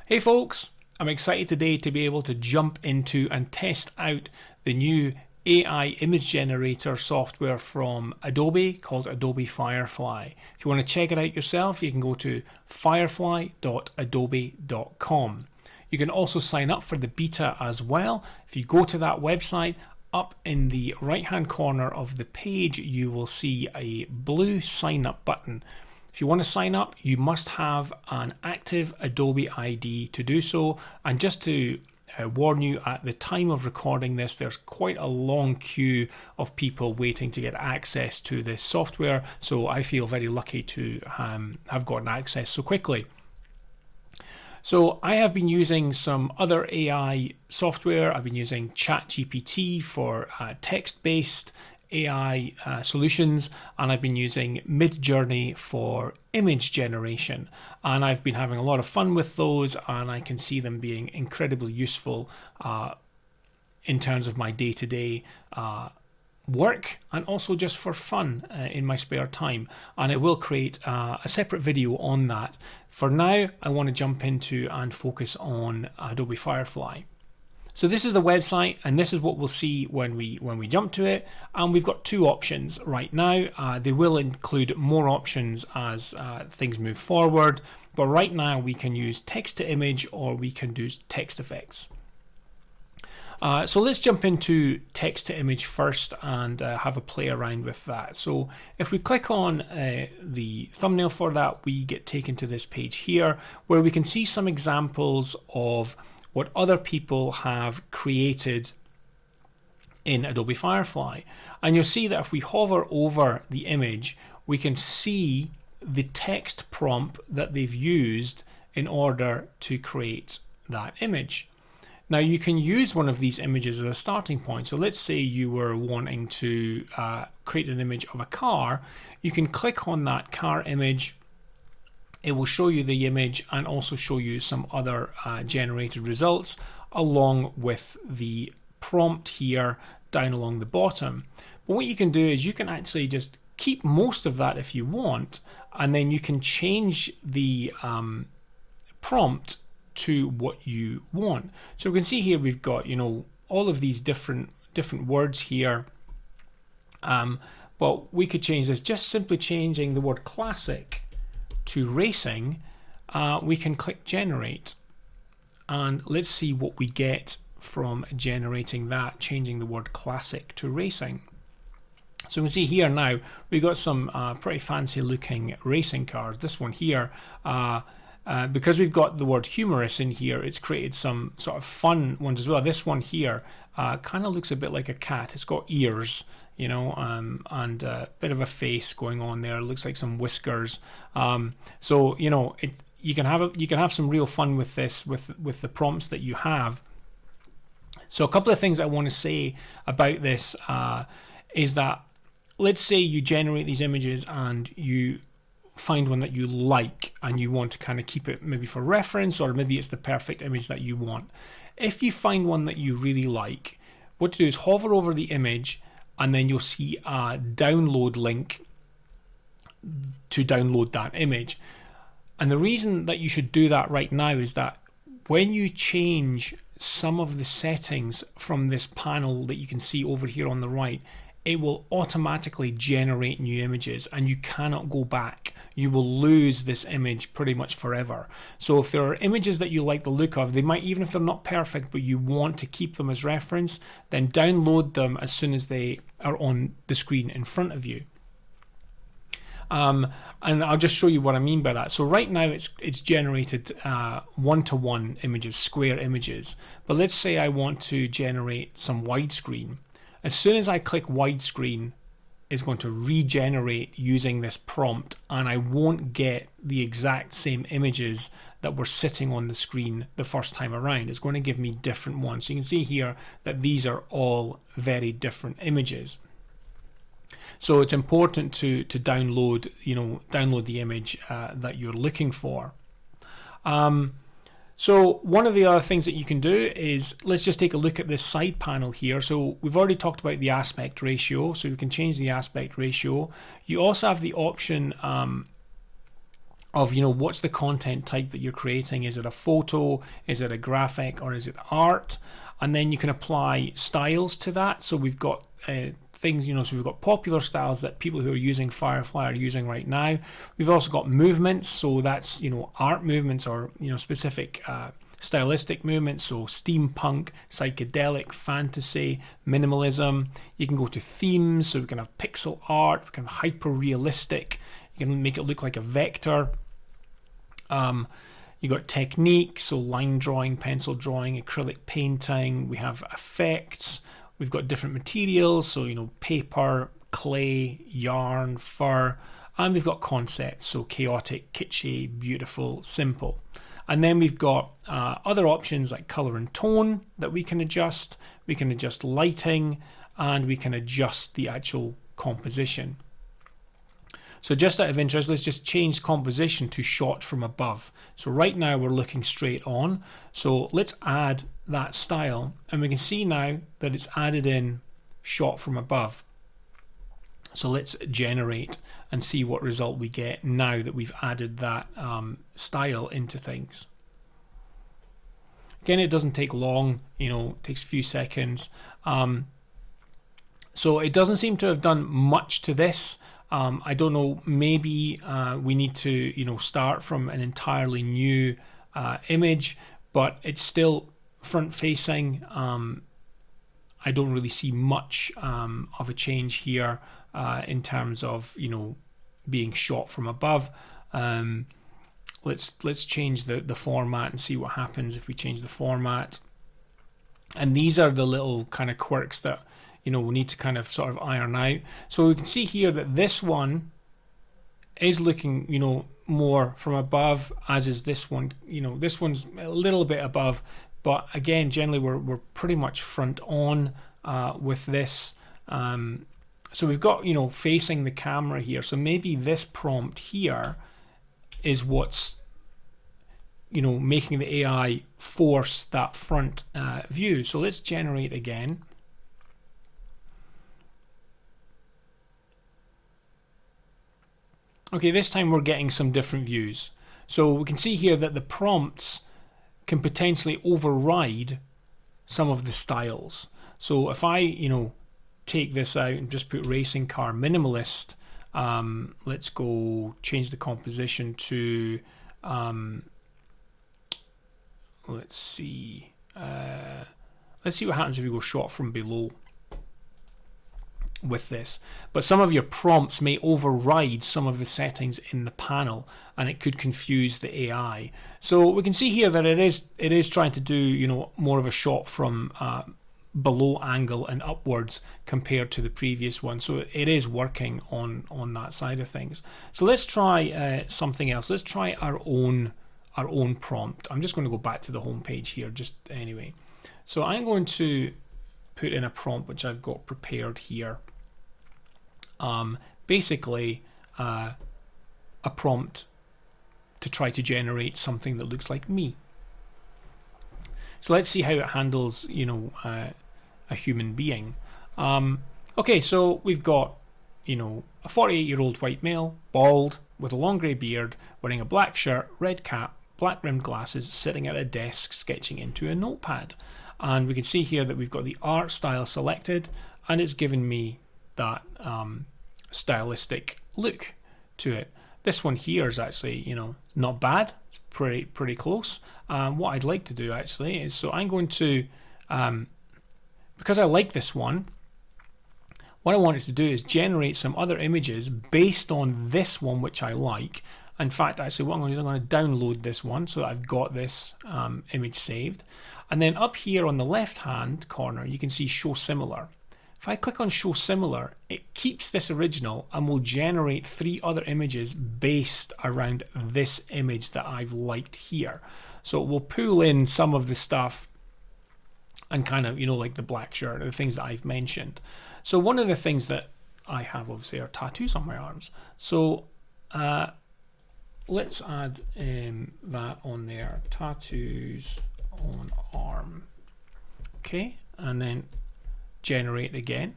Hey folks, I'm excited today to be able to jump into and test out the new AI image generator software from Adobe called Adobe Firefly. If you want to check it out yourself, you can go to firefly.adobe.com. You can also sign up for the beta as well. If you go to that website, up in the right hand corner of the page you will see a blue sign up button. If you want to sign up, you must have an active Adobe ID to do so. And just to warn you, at the time of recording this, there's quite a long queue of people waiting to get access to this software. So I feel very lucky to have gotten access so quickly. So I have been using some other AI software. I've been using ChatGPT for text-based AI solutions, and I've been using Midjourney for image generation, and I've been having a lot of fun with those, and I can see them being incredibly useful in terms of my day-to-day work, and also just for fun in my spare time. And I will create a separate video on that. For now, I want to jump into and focus on Adobe Firefly. So this is the website, and this is what we'll see when we jump to it. And we've got two options right now. They will include more options as things move forward, but right now we can use text to image, or we can do text effects. So let's jump into text to image first and have a play around with that. So if we click on the thumbnail for that, we get taken to this page here where we can see some examples of what other people have created in Adobe Firefly. And you'll see that if we hover over the image, we can see the text prompt that they've used in order to create that image. Now you can use one of these images as a starting point. So let's say you were wanting to create an image of a car. You can click on that car image. It will show you the image and also show you some other generated results along with the prompt here down along the bottom. But what you can do is you can actually just keep most of that if you want, and then you can change the prompt to what you want. So we can see here we've got, you know, all of these different words here. But we could change this, just simply changing the word classic to racing. We can click generate, and let's see what we get from generating that, changing the word classic to racing. So we can see here now we've got some pretty fancy looking racing cars. This one here, because we've got the word humorous in here, it's created some sort of fun ones as well. This one here kind of looks a bit like a cat. It's got ears, you know, and a bit of a face going on there. It looks like some whiskers. So you know, you can have some real fun with this, with the prompts that you have. So a couple of things I want to say about this is that, let's say you generate these images and you find one that you like and you want to kind of keep it maybe for reference, or maybe it's the perfect image that you want. If you find one that you really like, what to do is hover over the image, and then you'll see a download link to download that image. And the reason that you should do that right now is that when you change some of the settings from this panel that you can see over here on the right, it will automatically generate new images, and you cannot go back. You will lose this image pretty much forever. So if there are images that you like the look of, they might, even if they're not perfect, but you want to keep them as reference, then download them as soon as they are on the screen in front of you. And I'll just show you what I mean by that. So right now it's generated one-to-one images, square images. But let's say I want to generate some widescreen. As soon as I click widescreen, it's going to regenerate using this prompt, and I won't get the exact same images that were sitting on the screen the first time around. It's going to give me different ones. So you can see here that these are all very different images. So it's important to download, download the image that you're looking for. So one of the other things that you can do is, let's just take a look at this side panel here. So we've already talked about the aspect ratio, so we can change the aspect ratio. You also have the option of, you know, what's the content type that you're creating. Is it a photo, is it a graphic, or is it art? And then you can apply styles to that. So we've got things, you know, so we've got popular styles that people who are using Firefly are using right now. We've also got movements, so that's, you know, art movements, or, you know, specific stylistic movements, so steampunk, psychedelic, fantasy, minimalism. You can go to themes, so we can have pixel art, we can have hyper realistic, you can make it look like a vector. You got techniques, so line drawing, pencil drawing, acrylic painting. We have effects. We've got different materials, so, you know, paper, clay, yarn, fur, and we've got concepts, so chaotic, kitschy, beautiful, simple. And then we've got other options like color and tone that we can adjust. We can adjust lighting, and we can adjust the actual composition. So just out of interest, let's just change composition to shot from above. So right now we're looking straight on. So let's add that style, and we can see now that it's added in shot from above. So let's generate and see what result we get now that we've added that style into things. Again, it doesn't take long, you know, it takes a few seconds. So it doesn't seem to have done much to this. I don't know, maybe we need to, you know, start from an entirely new image, but it's still front facing. I don't really see much of a change here in terms of, you know, being shot from above. Let's change the format and see what happens if we change the format. And these are the little kind of quirks that, you know, we need to kind of sort of iron out. So we can see here that this one is looking, you know, more from above, as is this one. You know, this one's a little bit above, but again, generally we're pretty much front on with this. So we've got, you know, facing the camera here. So maybe this prompt here is what's, you know, making the AI force that front view. So let's generate again. Okay, this time we're getting some different views. So we can see here that the prompts can potentially override some of the styles. So if I, you know, take this out and just put racing car minimalist, let's go change the composition to, let's see what happens if we go shot from below with this. But some of your prompts may override some of the settings in the panel, and it could confuse the AI. So we can see here that it is trying to do, you know, more of a shot from below angle and upwards compared to the previous one. So it is working on that side of things. So let's try something else. Let's try our own prompt. I'm just going to go back to the home page here just anyway. So I'm going to put in a prompt which I've got prepared here. Basically a prompt to try to generate something that looks like me. So let's see how it handles, you know, a human being. Okay, so we've got, you know, a 48-year-old white male, bald, with a long grey beard, wearing a black shirt, red cap, black rimmed glasses, sitting at a desk sketching into a notepad. And we can see here that we've got the art style selected, and it's given me that stylistic look to it. This one here is actually, you know, not bad. It's pretty close. What I'd like to do actually is, so I'm going to, because I like this one, what I wanted to do is generate some other images based on this one which I like. In fact, actually what I'm going to do is I'm going to download this one so that I've got this image saved. And then up here on the left hand corner you can see show similar. If I click on show similar, it keeps this original and will generate 3 other images based around this image that I've liked here. So it will pull in some of the stuff and kind of, you know, like the black shirt, the things that I've mentioned. So one of the things that I have obviously are tattoos on my arms. So let's add that on there, tattoos on arm. Okay, and then generate again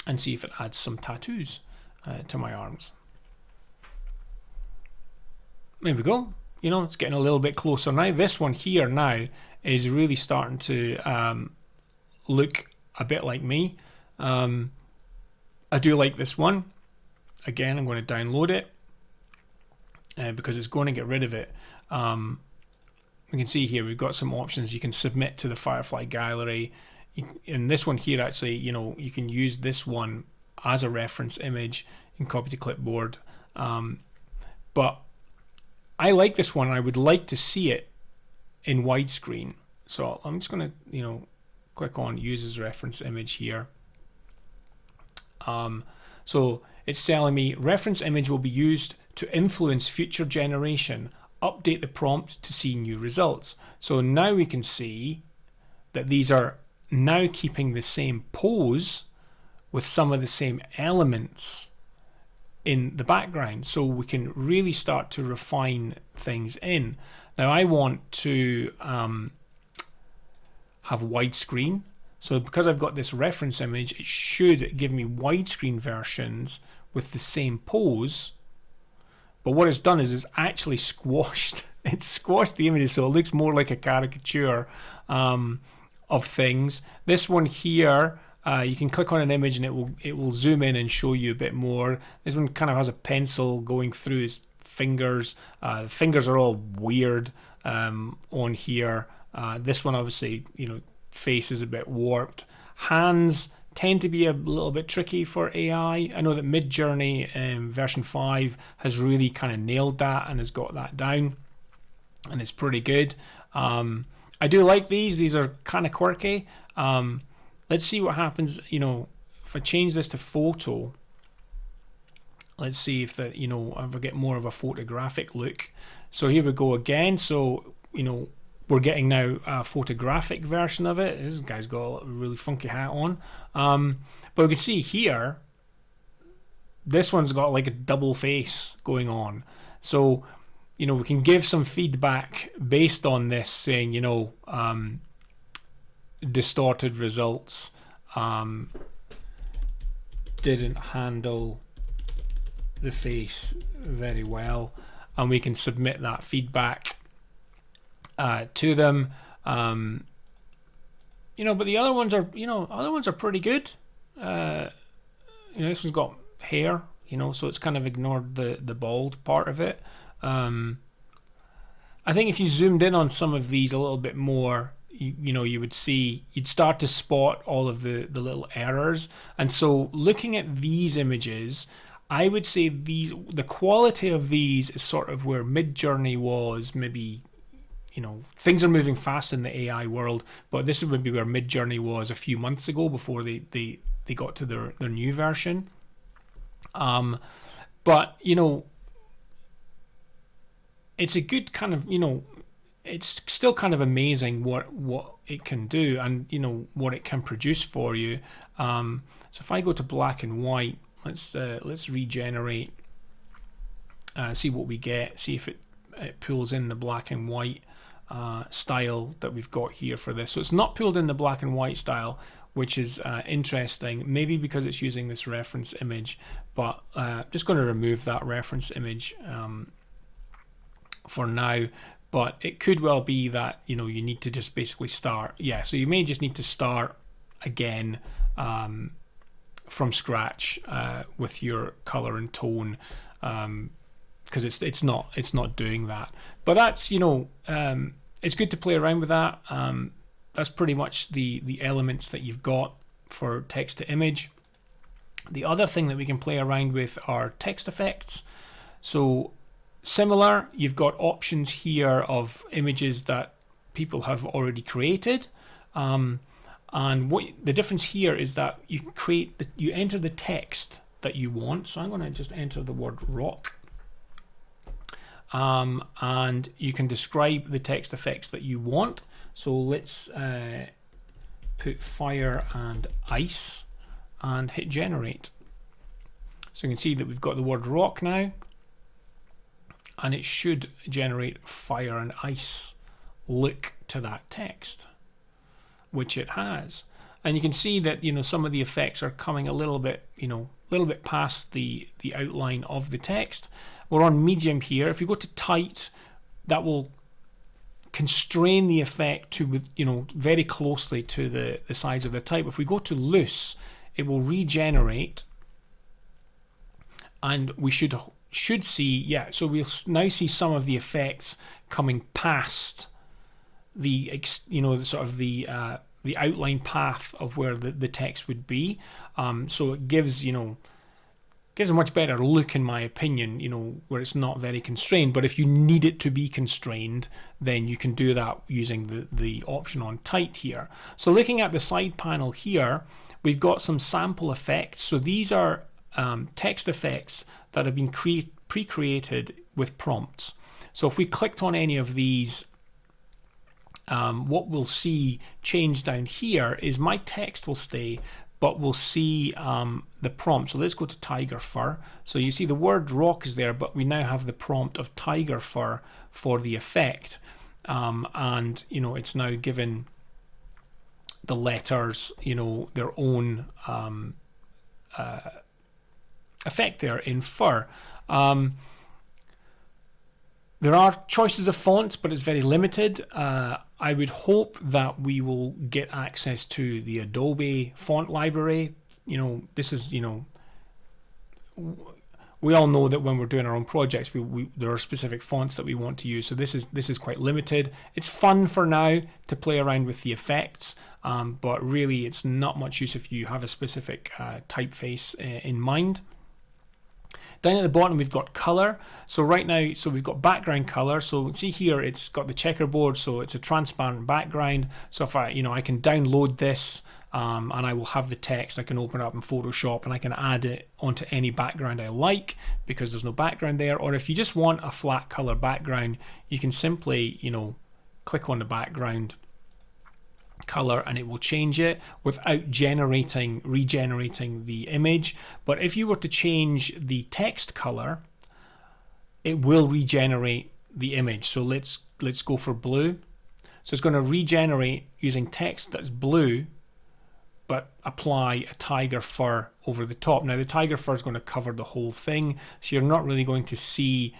and see if it adds some tattoos to my arms. There we go. You know, it's getting a little bit closer now. This one here now is really starting to look a bit like me. I do like this one. Again, I'm going to download it because it's going to get rid of it. We can see here we've got some options. You can submit to the Firefly gallery. In this one here, actually, you know, you can use this one as a reference image. You can copy to clipboard. But I like this one. I would like to see it in widescreen. So I'm just going to, you know, click on use as reference image here. So it's telling me reference image will be used to influence future generation. Update the prompt to see new results. So now we can see that these are now keeping the same pose with some of the same elements in the background. So we can really start to refine things in. Now I want to have widescreen. So because I've got this reference image, it should give me widescreen versions with the same pose. But what it's done is it's actually squashed. It's squashed the images so it looks more like a caricature of things. This one here, you can click on an image and it will zoom in and show you a bit more. This one kind of has a pencil going through his fingers. The fingers are all weird on here. This one obviously, you know, face is a bit warped. Hands tend to be a little bit tricky for AI. I know that Midjourney version 5 has really kind of nailed that and has got that down, and it's pretty good. I do like these. These are kind of quirky. Let's see what happens. You know, if I change this to photo, let's see if that, you know, if I get more of a photographic look. So here we go again. So, you know, we're getting now a photographic version of it. This guy's got a really funky hat on. But we can see here, this one's got like a double face going on. So, you know, we can give some feedback based on this, saying, you know, distorted results, didn't handle the face very well. And we can submit that feedback to them. You know, but the other ones are, you know, pretty good. You know, this one's got hair, you know, so it's kind of ignored the bald part of it. I think if you zoomed in on some of these a little bit more, you know, you would see, you'd start to spot all of the little errors. And so looking at these images, I would say the quality of these is sort of where Midjourney was. Maybe, you know, things are moving fast in the AI world, but this is maybe where Midjourney was a few months ago before they got to their new version. But, you know, it's a good kind of, you know, it's still kind of amazing what it can do, and, you know, what it can produce for you. So if I go to black and white, let's regenerate, see what we get, see if it pulls in the black and white style that we've got here for this. So it's not pulled in the black and white style, which is interesting, maybe because it's using this reference image. But just going to remove that reference image for now. But it could well be that, you know, you need to just basically start. Yeah, so you may just need to start again from scratch with your color and tone, because it's not doing that. But that's, you know, it's good to play around with that. That's pretty much the elements that you've got for text to image. The other thing that we can play around with are text effects. So similar, you've got options here of images that people have already created. And what the difference here is that you enter the text that you want. So I'm going to just enter the word rock. And you can describe the text effects that you want. So let's put fire and ice and hit generate. So you can see that we've got the word rock now, and it should generate fire and ice look to that text, which it has. And you can see that, you know, some of the effects are coming a little bit, you know, a little bit past the outline of the text. we're on medium here. If we go to tight, that will constrain the effect to, you know, very closely to the size of the type. If we go to loose, it will regenerate, and we should see, yeah, so we'll now see some of the effects coming past the, you know, sort of the outline path of where the text would be. So it gives, you know, gives a much better look, in my opinion, you know, where it's not very constrained. But if you need it to be constrained, then you can do that using the option on tight here. So looking at the side panel here, we've got some sample effects. So these are text effects that have been pre-created with prompts. So if we clicked on any of these, what we'll see change down here is my text will stay, but we'll see the prompt. So let's go to tiger fur. So you see the word rock is there, but we now have the prompt of tiger fur for the effect. And, you know, it's now given the letters, you know, their own effect there in fur. There are choices of fonts, but it's very limited. I would hope that we will get access to the Adobe font library. You know, this is, you know, we all know that when we're doing our own projects, there are specific fonts that we want to use. So this is quite limited. It's fun for now to play around with the effects, but really it's not much use if you have a specific typeface in mind. Down at the bottom, we've got color. So right now, so we've got background color. So see here, it's got the checkerboard, so it's a transparent background. So if I can download this, and I will have the text. I can open it up in Photoshop, and I can add it onto any background I like because there's no background there. Or if you just want a flat color background, you can simply, you know, click on the background color and it will change it without regenerating the image. But if you were to change the text color, it will regenerate the image. So let's go for blue. So it's going to regenerate using text that's blue, but apply a tiger fur over the top. Now the tiger fur is going to cover the whole thing, so you're not really going to see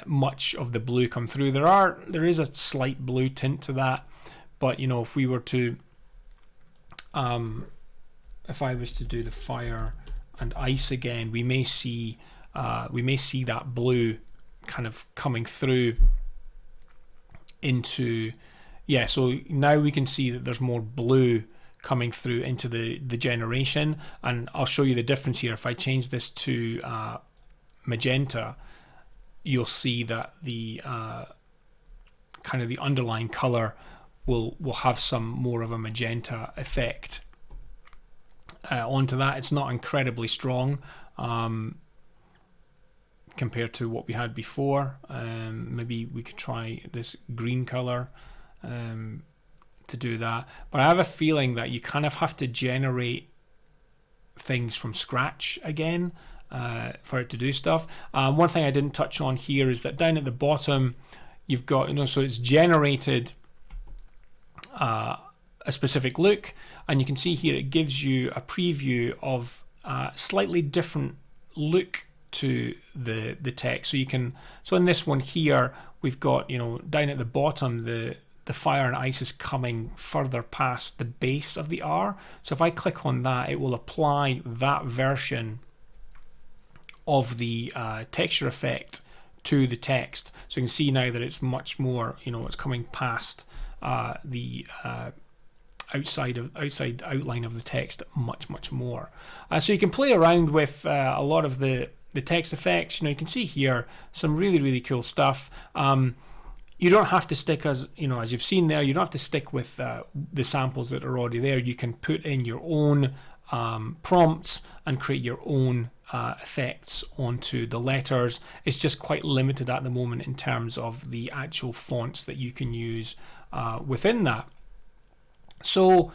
much of the blue come through. There is a slight blue tint to that. But, you know, if we were to, if I was to do the fire and ice again, we may see that blue kind of coming through into, yeah. So now we can see that there's more blue coming through into the generation, and I'll show you the difference here. If I change this to magenta, you'll see that the kind of the underlying color will have some more of a magenta effect onto that. It's not incredibly strong compared to what we had before. Maybe we could try this green color to do that. But I have a feeling that you kind of have to generate things from scratch again for it to do stuff. One thing I didn't touch on here is that down at the bottom you've got, you know, so it's generated a specific look, and you can see here it gives you a preview of a slightly different look to the text. So you can, so in this one here we've got, you know, down at the bottom the fire and ice is coming further past the base of the R. So if I click on that, it will apply that version of the texture effect to the text. So you can see now that it's much more, you know, it's coming past the outside outline of the text much more. So you can play around with a lot of the text effects. You know, you can see here some really cool stuff. You don't have to stick, as you know, as you've seen there, you don't have to stick with the samples that are already there. You can put in your own prompts and create your own effects onto the letters. It's just quite limited at the moment in terms of the actual fonts that you can use within that. So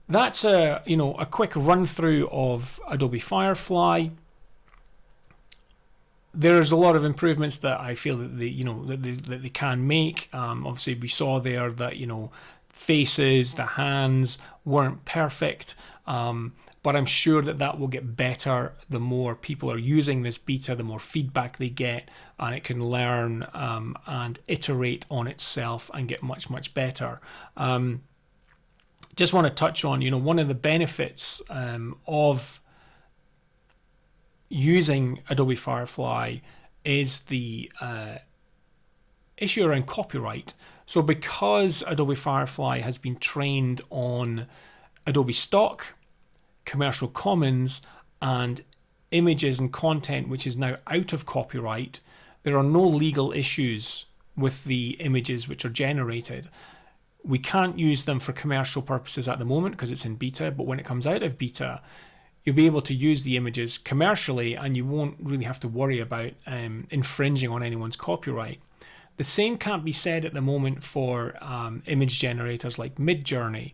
that's a quick run through of Adobe Firefly. There's a lot of improvements that I feel that they can make. Obviously, we saw there that faces, the hands weren't perfect, but I'm sure that that will get better the more people are using this beta, the more feedback they get, and it can learn and iterate on itself and get much, much better. Just want to touch on, one of the benefits of using Adobe Firefly is the issue around copyright. So because Adobe Firefly has been trained on Adobe Stock, Commercial Commons, and images and content which is now out of copyright, there are no legal issues with the images which are generated. We can't use them for commercial purposes at the moment because it's in beta, but when it comes out of beta, you'll be able to use the images commercially and you won't really have to worry about infringing on anyone's copyright. The same can't be said at the moment for image generators like Midjourney.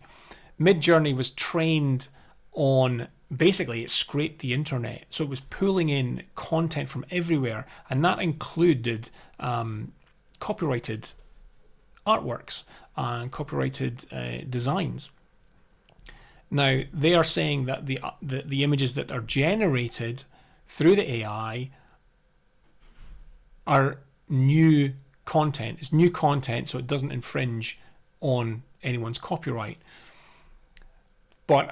Midjourney was trained on, basically it scraped the internet, so it was pulling in content from everywhere, and that included copyrighted artworks and copyrighted designs. Now they are saying that the images that are generated through the AI are new content. It's new content, so it doesn't infringe on anyone's copyright. But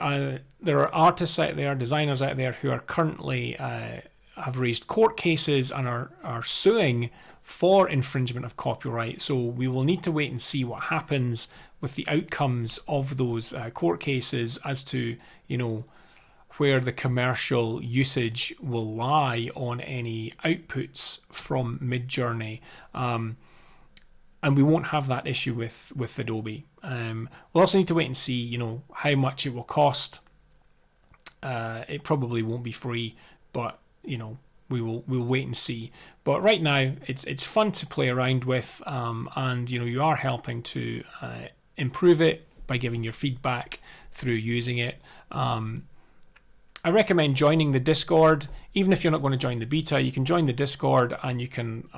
there are artists out there, designers out there who are currently have raised court cases and are suing for infringement of copyright. So we will need to wait and see what happens with the outcomes of those court cases as to, where the commercial usage will lie on any outputs from Midjourney. And we won't have that issue with Adobe. We'll also need to wait and see, how much it will cost. It probably won't be free, but we'll wait and see. But right now, it's fun to play around with, and you are helping to improve it by giving your feedback through using it. I recommend joining the Discord. Even if you're not going to join the beta, you can join the Discord and you can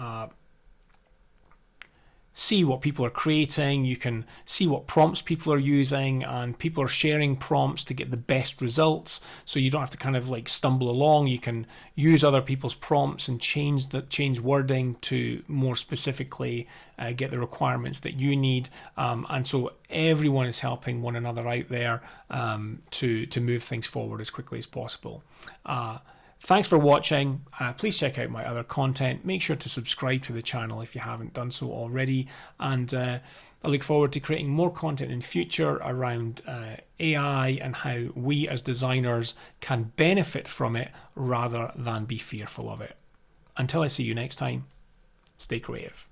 see what people are creating. You can see what prompts people are using, and people are sharing prompts to get the best results, so you don't have to kind of like stumble along. You can use other people's prompts and change wording to more specifically get the requirements that you need, and so everyone is helping one another out there to move things forward as quickly as possible. Thanks for watching. Please check out my other content. Make sure to subscribe to the channel if you haven't done so already. And I look forward to creating more content in future around AI and how we as designers can benefit from it rather than be fearful of it. Until I see you next time, stay creative.